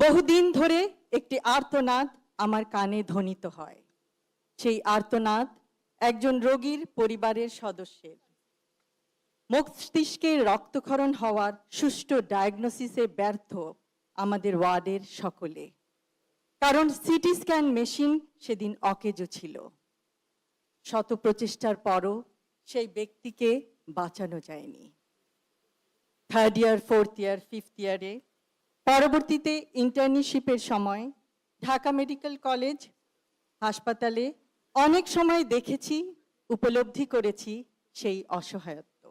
বহুদিন ধরে একটি আর্তনাদ আমার কানে ধ্বনিত হয়। সেই আর্তনাদ একজন রোগীর পরিবারের সদস্যের। মস্তিষ্কে রক্তক্ষরণ হওয়ার সুষ্ঠু ডায়াগনোসিসে ব্যর্থ আমাদের ওয়ার্ডের সকলে, কারণ সিটি স্ক্যান মেশিন সেদিন অকেজো ছিল। শত প্রচেষ্টার পরও সেই ব্যক্তিকে বাঁচানো যায়নি। 3rd ইয়ার, 4th ইয়ার, 5th ইয়ারে, পরবর্তীতে ইন্টার্নশিপের সময় ঢাকা মেডিকেল কলেজ হাসপাতালে অনেক সময় দেখেছি, উপলব্ধি করেছি সেই অসহায়ত্ব।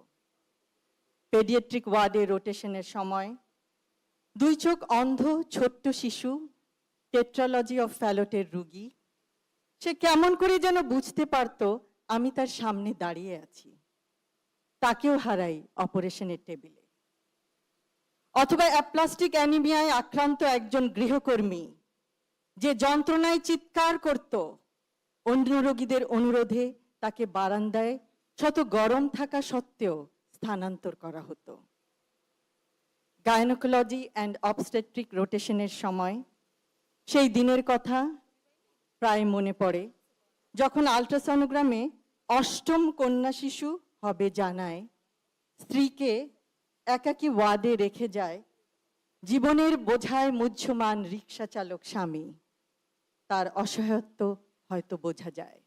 পেডিয়াট্রিক ওয়ার্ডে রোটেশনের সময় 2 চোখ অন্ধ ছোট্ট শিশু, টেট্রালজি অফ ফ্যালটের রোগী, সে কেমন করে যেন বুঝতে পারত আমি তার সামনে দাঁড়িয়ে আছি। তাকেও হারাই অপারেশনের টেবিলে। অথবা অ্যাপ্লাস্টিক অ্যানিমিয়ায় আক্রান্ত একজন গৃহকর্মী, যে যন্ত্রণায় চিৎকার করত, অন্য রোগীদের অনুরোধে তাকে বারান্দায় শত গরম থাকা সত্ত্বেও স্থানান্তর করা হতো। গাইনোকোলজি অ্যান্ড অবস্টেট্রিক রোটেশনের সময় সেই দিনের কথা প্রায় মনে পড়ে, যখন আল্ট্রাসনোগ্রামে 8ম কন্যা শিশু হবে জানায় স্ত্রীকে একাকী ওয়ার্ডে রেখে যায় জীবনের বোঝায় মুহ্যমান রিক্সা চালক স্বামী। তার অসহায়ত্ব হয়তো বোঝা যায়।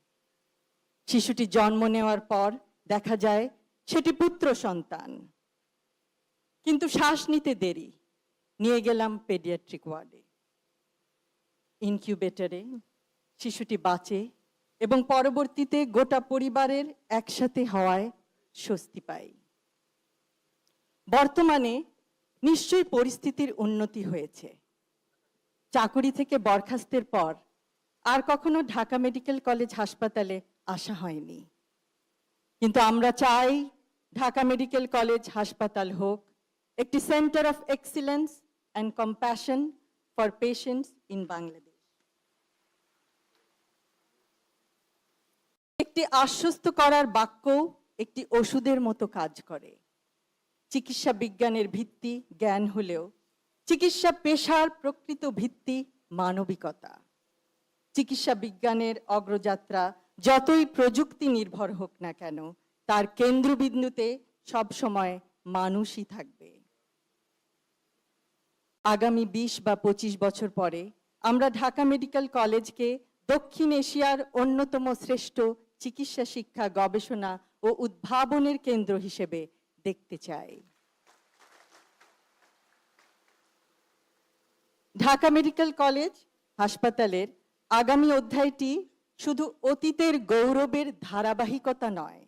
শিশুটি জন্ম নেওয়ার পর দেখা যায় সেটি পুত্র সন্তান, কিন্তু শ্বাস নিতে দেরি। নিয়ে গেলাম পেডিয়াট্রিক ওয়ার্ডে, ইনকিউবেটরে। শিশুটি বাঁচে এবং পরবর্তীতে গোটা পরিবারের একসাথে হওয়ায় স্বস্তি পাই। বর্তমানে নিশ্চয়ই পরিস্থিতির উন্নতি হয়েছে। চাকুরি থেকে বরখাস্তের পর আর কখনো ঢাকা মেডিকেল কলেজ হাসপাতালে আসা হয়নি, কিন্তু আমরা চাই ঢাকা মেডিকেল কলেজ হাসপাতাল হোক একটি centre of excellence and compassion for patients in Bangladesh. একটি আশ্বস্ত করার বাক্য একটি ওষুধের মতো কাজ করে। চিকিৎসা বিজ্ঞানের ভিত্তি জ্ঞান হলেও চিকিৎসা পেশার প্রকৃত ভিত্তি মানবিকতা। চিকিৎসা বিজ্ঞানের অগ্রযাত্রা যতই প্রযুক্তি নির্ভর হোক না কেন, তার কেন্দ্রবিন্দুতে সবসময় মানুষই থাকবে। আগামী 20 বা 25 বছর পরে আমরা ঢাকা মেডিকেল কলেজকে দক্ষিণ এশিয়ার অন্যতম শ্রেষ্ঠ চিকিৎসা শিক্ষা, গবেষণা ও উদ্ভাবনের কেন্দ্র হিসেবে দেখতে চাই। ঢাকা মেডিকেল কলেজ হাসপাতালের আগামী অধ্যায়টি শুধু অতীতের গৌরবের ধারাবাহিকতা নয়,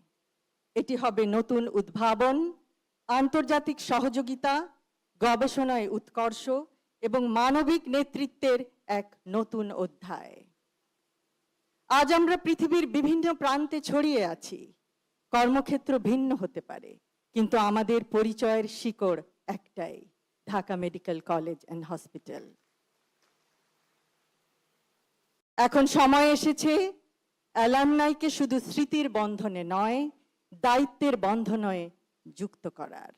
এটি হবে নতুন উদ্ভাবন, আন্তর্জাতিক সহযোগিতা, গবেষণায় উৎকর্ষ এবং মানবিক নেতৃত্বের এক নতুন অধ্যায়। আজ আমরা পৃথিবীর বিভিন্ন প্রান্তে ছড়িয়ে আছি। কর্মক্ষেত্র ভিন্ন হতে পারে, কিন্তু আমাদের পরিচয়ের শিকড় একটাই, Dhaka medical college and hospital. এখন সময় এসেছে অ্যালামনাইকে শুধু স্মৃতির বন্ধনে নয়, দায়িত্বের বন্ধনে যুক্ত করার।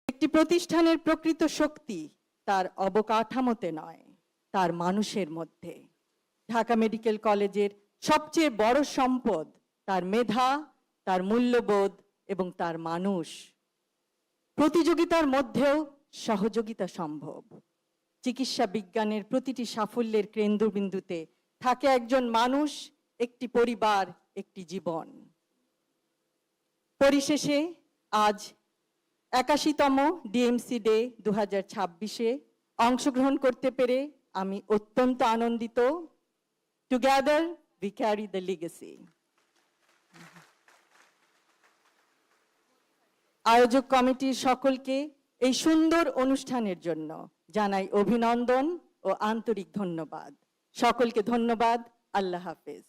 একটি প্রতিষ্ঠানের প্রকৃত শক্তি তার অবকাঠামোতে নয়, তার মানুষের মধ্যে। ঢাকা মেডিকেল কলেজের সবচেয়ে বড় সম্পদ তার মেধা, তার মূল্যবোধ এবং তার মানুষ। প্রতিযোগিতার মধ্যেও সহযোগিতা সম্ভব। চিকিৎসা বিজ্ঞানের প্রতিটি সাফল্যের কেন্দ্রবিন্দুতে থাকে একজন মানুষ, একটি পরিবার, একটি জীবন। পরিশেষে আজ 81তম ডিএমসি ডে 2026-এ অংশগ্রহণ করতে পেরে আমি অত্যন্ত আনন্দিত। Together we carry the legacy. আয়োজক কমিটির সকলকে এই সুন্দর অনুষ্ঠানের জন্য জানাই অভিনন্দন ও আন্তরিক ধন্যবাদ। সকলকে ধন্যবাদ। আল্লাহ হাফেজ।